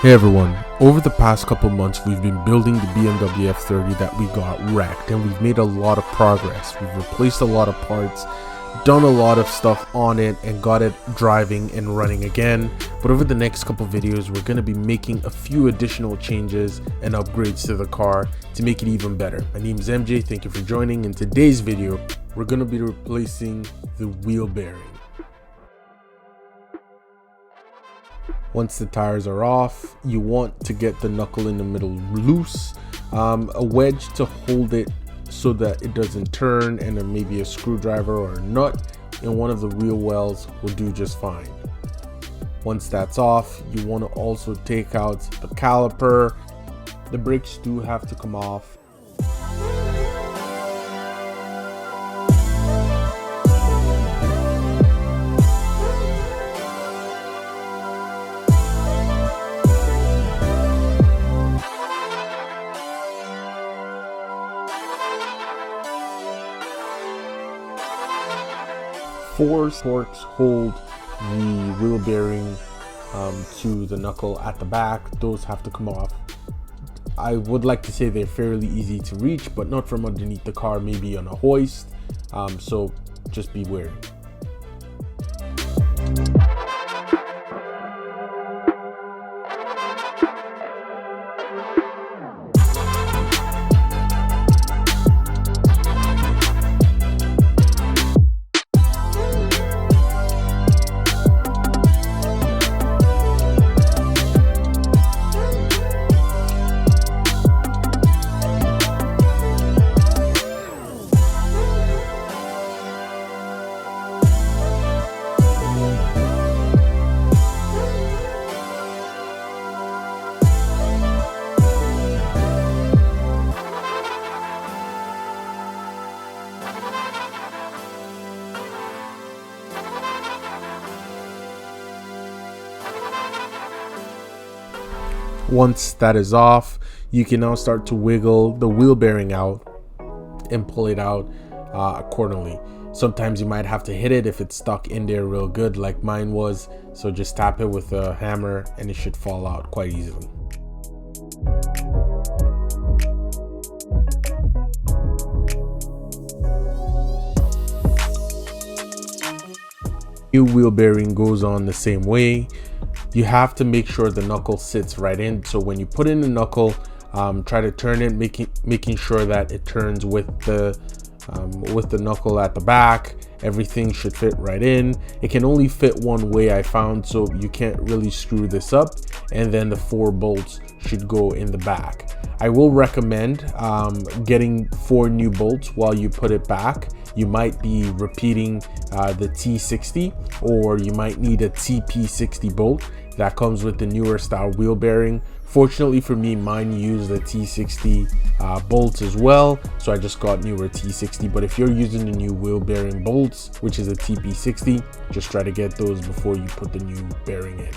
Hey everyone, over the past couple months we've been building the BMW F30 that we got wrecked, and we've made a lot of progress. We've replaced a lot of parts, done a lot of stuff on it, and got it driving and running again. But over the next couple videos we're going to be making a few additional changes and upgrades to the car to make it even better. My name is MJ, thank you for joining. In today's video we're going to be replacing the wheel bearing. Once the tires are off, you want to get the knuckle in the middle loose, a wedge to hold it so that it doesn't turn, and then maybe a screwdriver or a nut in one of the wheel wells will do just fine. Once that's off, you want to also take out the caliper. The brakes do have to come off. Four forks hold the wheel bearing to the knuckle at the back. Those have to come off. I would like to say they're fairly easy to reach, but not from underneath the car, maybe on a hoist, so just be wary. Once that is off, you can now start to wiggle the wheel bearing out and pull it out accordingly. Sometimes you might have to hit it if it's stuck in there real good like mine was, so just tap it with a hammer and it should fall out quite easily. New wheel bearing goes on the same way. You have to make sure the knuckle sits right in, so when you put in the knuckle, try to turn it, making sure that it turns with the knuckle at the back. Everything should fit right in. It can only fit one way, I found, so you can't really screw this up, and then the 4 bolts should go in the back. I will recommend getting 4 new bolts while you put it back. You might be repeating the T60, or you might need a TP60 bolt that comes with the newer style wheel bearing. Fortunately for me, mine used the T60 bolts as well, so I just got newer T60. But if you're using the new wheel bearing bolts, which is a TP60, just try to get those before you put the new bearing in.